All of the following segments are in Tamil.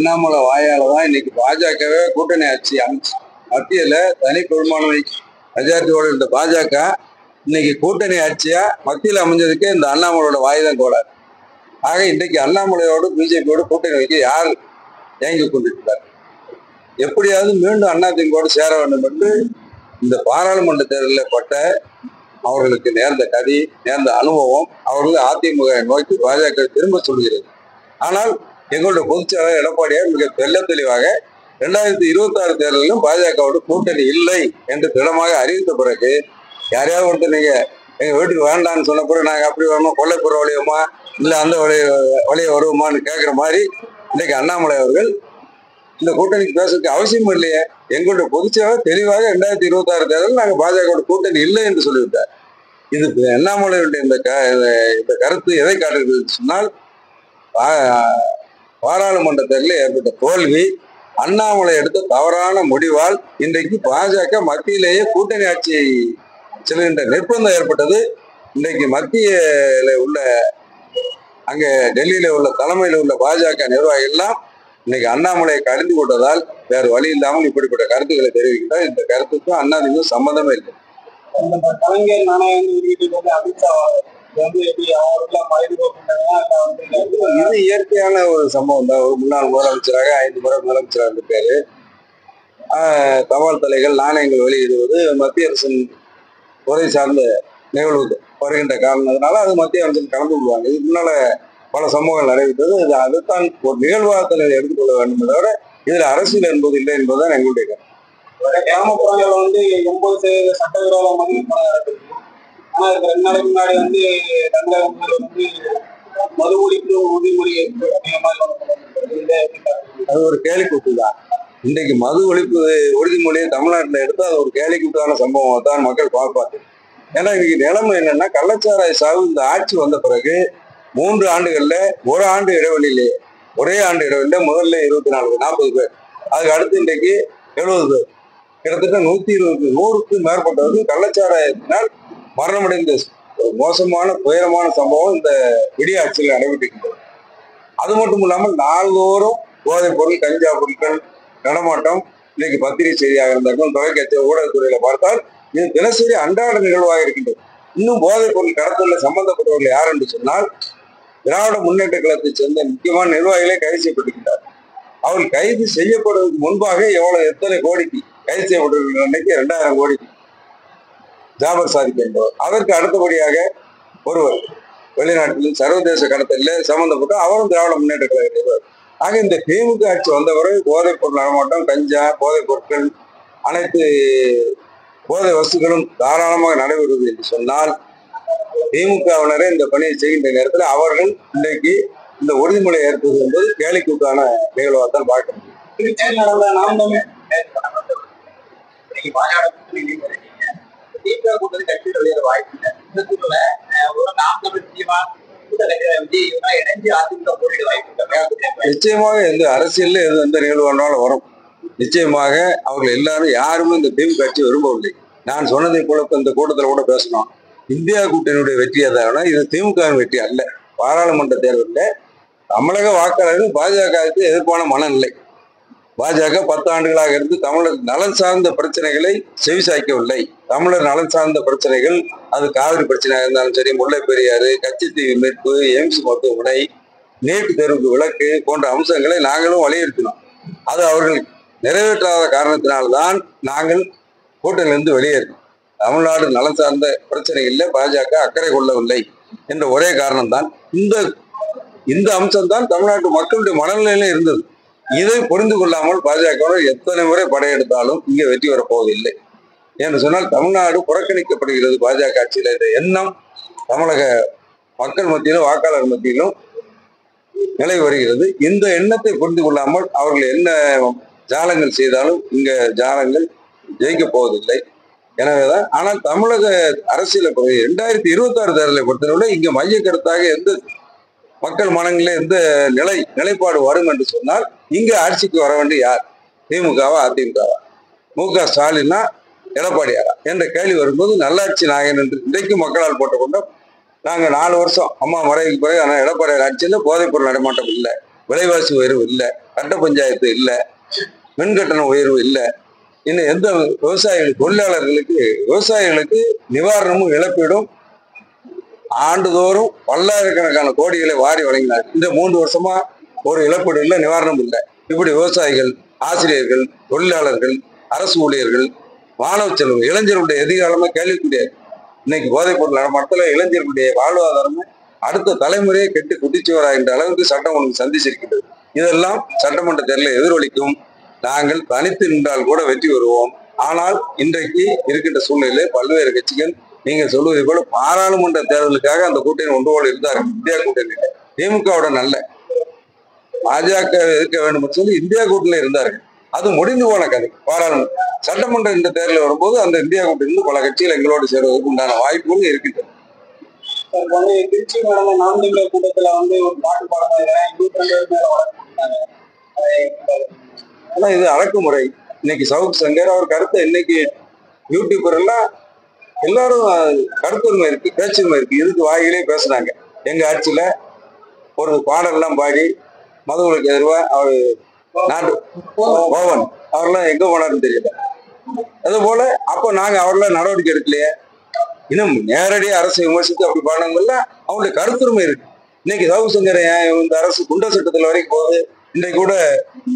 அண்ணாமலை வாயால தான் இன்னைக்கு பாஜகவே கூட்டணி ஆட்சி அமைச்சு மத்தியில தனி பெரும்பான்மை மெஜாரிட்டியோட இருந்த பாஜக இன்னைக்கு கூட்டணி ஆட்சியா மத்தியில் அமைஞ்சதுக்கே இந்த அண்ணாமலையோட வாயுதான் கோளாறு. ஆக இன்றைக்கு அண்ணாமலையோடு பிஜேபியோடு கூட்டணி வைக்க யார் ஏங்கி கொண்டிருக்கிறார்? எப்படியாவது மீண்டும் அதிமுகவோடு சேர வேண்டும் என்று இந்த பாராளுமன்ற தேர்தலில் பட்ட அவர்களுக்கு நேர்ந்த கதி, நேர்ந்த அனுபவம் அவர்கள் அதிமுக நோக்கி பாஜக திரும்ப சொல்கிறது. ஆனால் எங்களுடைய பொதுச்செயலாளர் எடப்பாடியார் மிக தெள்ள தெளிவாக 2026 தேர்தலிலும் பாஜகவோடு கூட்டணி இல்லை என்று திடமாக அறிவித்த பிறகு யாரையாவது ஒருத்தர் நீங்க எங்க வீட்டுக்கு வேண்டான்னு சொன்ன பிறகு நாங்க அப்படி வரணும், கொள்ளைப்புற வழியுமா இல்லை அந்த வழியை வருவோமான்னு கேட்குற மாதிரி இன்னைக்கு அண்ணாமலை அவர்கள் இந்த கூட்டணிக்கு பேசுறதுக்கு அவசியம் இல்லையே. எங்களுடைய பொதுச்செயலாளர் தெளிவாக 2026 தேர்தலில் நாங்கள் பாஜகவோட கூட்டணி இல்லை என்று சொல்லிவிட்டார். இது அண்ணாமலையுடைய இந்த கருத்து எதை காட்டுகிறது சொன்னால், பாராளுமன்ற தேர்தலில் ஏற்பட்ட தோல்வி அண்ணாமலை எடுத்த தவறான முடிவால் இன்றைக்கு பாஜக மத்தியிலேயே கூட்டணி ஆட்சி செல்கின்ற நிர்பந்தம் ஏற்பட்டது. இன்றைக்கு மத்தியில உள்ள அங்க டெல்லியில உள்ள தலைமையில் உள்ள பாஜக நிர்வாகிகள் எல்லாம் இன்னைக்கு அண்ணாமலையை கடிந்து கொண்டதால் வேறு வழி இல்லாமல் இப்படிப்பட்ட கருத்துக்களை தெரிவிக்கிறார். இந்த கருத்துக்கும் அண்ணாதிமுக சம்பந்தமே இல்லை. கலைஞர் நாணயம் அமித்ஷா இது இயற்கையான ஒரு சம்பவம் தான். ஒரு முன்னாள் முதலமைச்சராக 5 முறை முதலமைச்சராக இருந்திருக்காரு. தபால் தலைகள் நாணயங்கள் வெளியிடுவது மத்திய அரசின் துறை சார்ந்த நிகழ்வு வருகின்ற காரணத்தினால அது மத்திய அரசில் கலந்து கொள்வாங்க. இதுக்கு முன்னால பல சம்பவங்கள் நடைபெற்றது. அதுதான் ஒரு நிகழ்வாக எடுத்துக்கொள்ள வேண்டும் தவிர இதுல அரசியல் என்பது இல்லை என்பதுதான் எங்களுடைய கருத்து. கிராமப்புறங்கள் 80% சட்டவிரோத மதுவிற்பனை நடக்குது. ஆனா இதுக்கு 2 நாளைக்கு முன்னாடி தமிழக மது ஒழிப்பு உறுதிமொழி அது ஒரு கேலிக்கூத்து தான். இன்றைக்கு மது ஒழிப்பு உறுதிமொழியை தமிழ்நாட்டில் எடுத்து அது ஒரு கேலிக்கூத்தான சம்பவம் தான் மக்கள் பார்ப்பாங்க. ஏன்னா இன்னைக்கு நிலைமை என்னன்னா, கள்ளச்சாராய சாவு இந்த ஆட்சி வந்த பிறகு 3 ஆண்டுகள்ல ஒரு ஆண்டு இடைவெளியிலேயே ஒரே ஆண்டு இடைவெளியில முதல்ல 24 40 பேர், அதுக்கு அடுத்து இன்றைக்கு 70 பேர், கிட்டத்தட்ட 120 100க்கும் மேற்பட்டவர்கள் கள்ளச்சாராயத்தினால் மரணமடைந்த ஒரு மோசமான துயரமான சம்பவம் இந்த விடிய ஆட்சியில் நடைபெற்றிருக்கிறது. அது மட்டும் இல்லாமல் நாள்தோறும் போதைப் பொருள், கஞ்சா பொருட்கள் நடமாட்டம் இன்னைக்கு பத்திரிகை செய்தியாக இருந்தாலும் தொலைக்காட்சி ஊடகத்துறையில பார்த்தால் இது தினசரி அன்றாட நிகழ்வாக இருக்கின்றது. இன்னும் போதைப் பொருள் கடத்தலில் சம்பந்தப்பட்டவர்கள் யார் என்று சொன்னால் திராவிட முன்னேற்ற கழகத்தை சேர்ந்த முக்கியமான நிர்வாகிகளே கைது செய்யப்பட்டிருக்கிறார். அவர்கள் கைது செய்யப்படுவதற்கு முன்பாக எத்தனை கோடிக்கு கைது செய்யப்பட்டிருக்கிற அன்னைக்கு 2000 கோடிக்கு ஜாபர் சாதிக் என்பவர். அதற்கு அடுத்தபடியாக ஒருவர் வெளிநாட்டில் சர்வதேச கடத்தலில் சம்பந்தப்பட்டு அவரும் திராவிட முன்னேற்ற கழகத்தில். ஆக இந்த திமுக ஆட்சி வந்தவரை போதைப் பொருள் நடமாட்டம், கஞ்சா, போதைப் பொருட்கள், அனைத்து போதை வஸ்துகளும் தாராளமாக நடைபெறுவது என்று சொன்னால் திமுகவினரே இந்த பணியை செய்கின்ற நேரத்தில் அவர்கள் இன்றைக்கு இந்த உறுதிமொழியை ஏற்பது என்பது கேலிக்கூட்டான நிகழ்வாகத்தான் பார்க்க முடியும். திருச்சியில் நடந்த நாம் தமிழ் திமுக கூட்டணி கட்சி வெளியேற வாய்ப்பு இல்லை. இந்த சூழல ஒரு நாம் தமிழ் இணைஞ்சு அதிமுக போட்டியிட வாய்ப்பு. நிச்சயமாக எந்த அரசியல்ல எந்த நிகழ்வானாலும் வரும். நிச்சயமாக அவர்கள் எல்லாரும் யாருமே இந்த திமுக கட்சி விரும்பவில்லை. நான் சொன்னதை போல இந்த கூட்டத்தில் கூட பேசணும். இந்தியா கூட்டணியுடைய வெற்றியை தான், இது திமுகவின் வெற்றி அல்ல. பாராளுமன்ற தேர்தலில் தமிழக வாக்காளர்கள் பாஜகவுக்கு எதிர்ப்பான மனநிலை. பாஜக 10 ஆண்டுகளாக இருந்து தமிழர் நலன் சார்ந்த பிரச்சனைகளை செவிசாய்க்கவில்லை. தமிழர் நலன் சார்ந்த பிரச்சனைகள், அது காவிரி பிரச்சனையாக இருந்தாலும் சரி, முல்லை பெரியாறு, கச்சத்தீவு மீட்பு, எய்ம்ஸ் மருத்துவமனை, நீட் தேர்வுக்கு விலக்கு போன்ற அம்சங்களை நாங்களும் வலியுறுத்தினோம். அது அவர்கள் நிறைவேற்றாத காரணத்தினால்தான் நாங்கள் கூட்டணியிலிருந்து வெளியேறினோம். தமிழ்நாடு நலன் சார்ந்த பிரச்சனைகளில் பாஜக அக்கறை கொள்ளவில்லை என்ற ஒரே காரணம்தான். இந்த அம்சம்தான் தமிழ்நாட்டு மக்களுடைய மனநிலையில இருந்தது. இதை புரிந்து கொள்ளாமல் பாஜக எத்தனை முறை படையெடுத்தாலும் இங்கே வெற்றி வரப்போவதில்லை என்று சொன்னால் தமிழ்நாடு புறக்கணிக்கப்படுகிறது. பாஜக ஆட்சியில் இந்த எண்ணம் தமிழக மக்கள் மத்தியிலும் வாக்காளர் மத்தியிலும் நிலை வருகிறது. இந்த எண்ணத்தை புரிந்து கொள்ளாமல் அவர்கள் என்ன ஜாலங்கள் செய்தாலும் இங்க ஜாலங்கள் ஜெயிக்க போவதில்லை. எனவேதான். ஆனால் தமிழக அரசியலை 2026 தேர்தலை பொறுத்தவரை இங்க மைய கருத்தாக எந்த மக்கள் மனங்களில் எந்த நிலைப்பாடு வரும் என்று சொன்னால் இங்க ஆட்சிக்கு வர வேண்டிய யார்? திமுகவா அதிமுகவா? மு.க. ஸ்டாலினா எடப்பாடியாரா என்ற கேள்வி வரும்போது நல்லாட்சி நாயகன் என்று இன்றைக்கும் மக்களால் போட்டுக்கொண்டோம். நாங்கள் 4 வருஷம் அம்மா மறைவுக்கு பிறகு ஆனால் எடப்பாடியார் ஆட்சியில் போதைப்பொருள் நடமாட்டம் இல்லை, விலைவாசி உயர்வு இல்லை, கட்ட பஞ்சாயத்து இல்லை, மின் கட்டண உயர்வு இல்லை, இன்னும் எந்த விவசாயிகளுக்கு நிவாரணமும் இழப்பீடும் ஆண்டுதோறும் பல்லாயிரக்கணக்கான கோடிகளை வாரி வழங்கினார். இந்த 3 வருஷமா ஒரு இழப்பீடு இல்லை, நிவாரணம் இல்லை. இப்படி விவசாயிகள், ஆசிரியர்கள், தொழிலாளர்கள், அரசு ஊழியர்கள், மாணவ செல்வம், இளைஞர்களுடைய எதிர்காலமே கேள்விக்குரியாது. இன்னைக்கு போதைப் பொருள் நடமாட்டத்துல இளைஞர்களுடைய வாழ்வாதாரமே அடுத்த தலைமுறையை கெட்டு குட்டிச்சுவராகின்ற அளவுக்கு சட்டம் ஒழுங்கு சந்திச்சிருக்கிறது. இதெல்லாம் சட்டமன்ற தேர்தலில் எதிரொலிக்கும். நாங்கள் தனித்து நின்றால் கூட வெற்றி வருவோம். ஆனால் இன்றைக்கு இருக்கின்ற சூழ்நிலை பல்வேறு கட்சிகள் நீங்கள் சொல்வதை போல பாராளுமன்ற தேர்தலுக்காக அந்த கூட்டணி ஒன்றுபோல் இருந்தார்கள். இந்தியா கூட்டணியில திமுகவுடன் அல்ல, பாஜக இருக்க வேண்டும் என்று சொல்லி இந்தியா கூட்டணியில இருந்தார்கள். அது முடிந்து போன கதை. பாராளுமன்ற சட்டமன்ற இந்த தேர்தல் வரும்போது அந்த இந்தியா கூட்டணியில் பல கட்சிகள் எங்களோடு சேருவதற்கு உண்டான வாய்ப்புகள் இருக்கின்றன. திருச்சி நடந்த நாம் தமிழர் கூட்டத்துல ஒரு பாட்டு பாடுறாங்க, 22 பேர் வழக்கு. ஆனா இது அடக்குமுறை. இன்னைக்கு சவுக் சங்கர் அவர் கருத்தை இன்னைக்கு யூடியூபர் எல்லாம் எல்லாரும் கருத்துரிமை இருக்கு, பேச்சுரிமை இருக்கு. இதுக்கு வாயிலே பேசுனாங்க. எங்க ஆட்சியில ஒரு பாடல்லாம் பாடி மதுவுக்கு எதிர்வா அவர் நாட்டு கோவன் அவரெல்லாம் எங்க போனாருன்னு தெரியல. அது போல அப்ப நாங்க அவரெல்லாம் நடவடிக்கை எடுக்கலையே. இன்னும் நேரடியாக அரசை விமர்சித்து அப்படி பாடங்கள்ல அவங்களுடைய கருத்துரிமை இருக்கு. இன்னைக்கு சவுக் சங்கர் இந்த அரசு குண்ட சட்டத்தில் வரைக்கும் போகுது. இன்றைக்கு கூட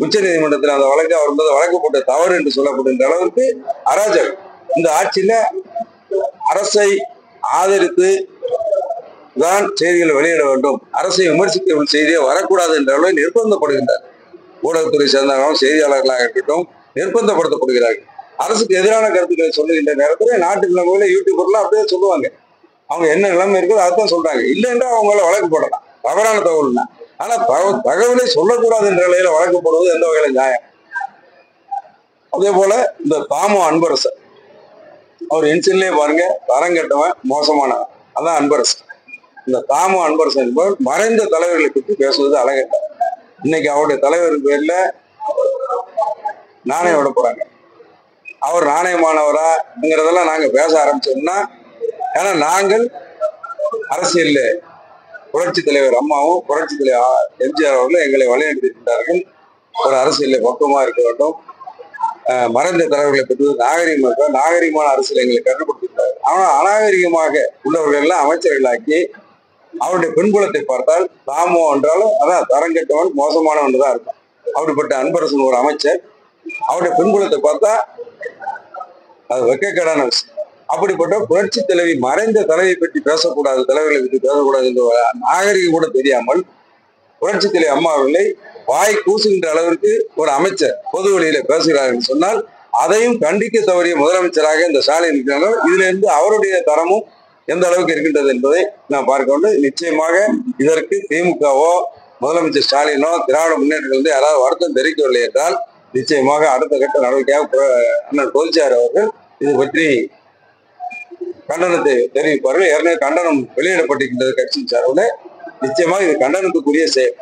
உச்ச நீதிமன்றத்தில் அந்த வழக்கு அவர் மீது வழக்கு போட்ட தவறு என்று சொல்லப்படுகின்ற அளவுக்கு அராஜகம். இந்த ஆட்சியில அரசை ஆதரித்து தான் செய்திகளை வெளியிட வேண்டும், அரசை விமர்சிக்க செய்தியை வரக்கூடாது என்ற அளவில் நிர்பந்தப்படுகின்றார். ஊடகத்துறை சேர்ந்தவர்களும் செய்தியாளர்களாக இருக்கட்டும் நிர்பந்தப்படுத்தப்படுகிறார்கள். அரசுக்கு எதிரான கருத்துக்களை சொல்லுகின்ற நேரத்தில் நாட்டு நிலைமையில யூடியூபர்லாம் அப்படியே சொல்லுவாங்க. அவங்க என்ன நிலைமை இருக்குதோ அதான் சொல்றாங்க. இல்லைன்னா அவங்கள வழக்கு போடலாம், தவறான தகவல்னா. ஆனா தகவலை சொல்லக்கூடாது என்ற நிலையில வழக்கு போடுவது எந்த வகையில நியாயம்? அதே போல இந்த தாமோ அன்பரசன் அவர் என்சின்லயே பாருங்க, தரம் கெட்டவன், மோசமானவன், அதான் அன்பரசன். இந்த தாமோ அன்பரசன் என்பவர் மறைந்த தலைவர்களை பற்றி பேசுவது அழகட்ட. இன்னைக்கு அவருடைய தலைவர் பேர்ல நாணயம் விட போறாங்க. அவர் நாணயமானவராங்கிறதெல்லாம் நாங்க பேச ஆரம்பிச்சோம்னா, ஏன்னா நாங்கள் அரசியல்ல புரட்சி தலைவர் அம்மாவும் புரட்சி தலைவர் எம்ஜிஆர் அவர்களும் எங்களை வழிநடத்தியிருக்கிறார்கள். ஒரு அரசியலில் பக்குவமா இருக்க வேண்டும், மறைந்த தலைவர்களை பற்றி நாகரிகமாக நாகரிகமான அரசியல் எங்களை கட்டுப்படுத்தியிருக்கிறார்கள். ஆனால் அநாகரிகமாக உள்ளவர்கள் எல்லாம் அமைச்சர்களாக்கி அவருடைய பின்புலத்தை பார்த்தால் தாமோ என்றாலும் அதான் தரம் கெட்டவன், மோசமானவன் தான் இருக்கும். அப்படிப்பட்ட அன்பரசன் ஒரு அமைச்சர், அவருடைய பின்புலத்தை பார்த்தா அது வெட்கக்கேடான விஷயம். அப்படிப்பட்ட புரட்சி தலைவி மறைந்த தலைவை பற்றி பேசக்கூடாது, தலைவர்களை பற்றி பேசக்கூடாது என்ற நாகரிகம் கூட தெரியாமல் புரட்சி தலைவி அம்மா அவர்களை வாய் கூசுகின்ற அளவிற்கு ஒரு அமைச்சர் பொது வழியில பேசுகிறார் என்று சொன்னால் அதையும் கண்டிக்க தவறிய முதலமைச்சராக இந்த ஸ்டாலின் இருக்கிறார்கள். இதுல இருந்து அவருடைய தரமும் எந்த அளவுக்கு இருக்கின்றது என்பதை நான் பார்க்க வேண்டும். நிச்சயமாக இதற்கு திமுகவோ முதலமைச்சர் ஸ்டாலினோ திராவிட முன்னேற்றங்கள் யாராவது வருத்தம் தெரிவிக்கவில்லை என்றால் நிச்சயமாக அடுத்த கட்ட நடவடிக்கையாக அண்ணன் பொதுச்சார் அவர்கள் இது பற்றி கண்டனத்தை தெரிவிப்பார்கள். ஏற்கனவே கண்டனம் வெளியிடப்பட்டிருக்கின்றது கட்சியின் சார்பில். நிச்சயமாக இது கண்டனத்துக்குரிய செயல்.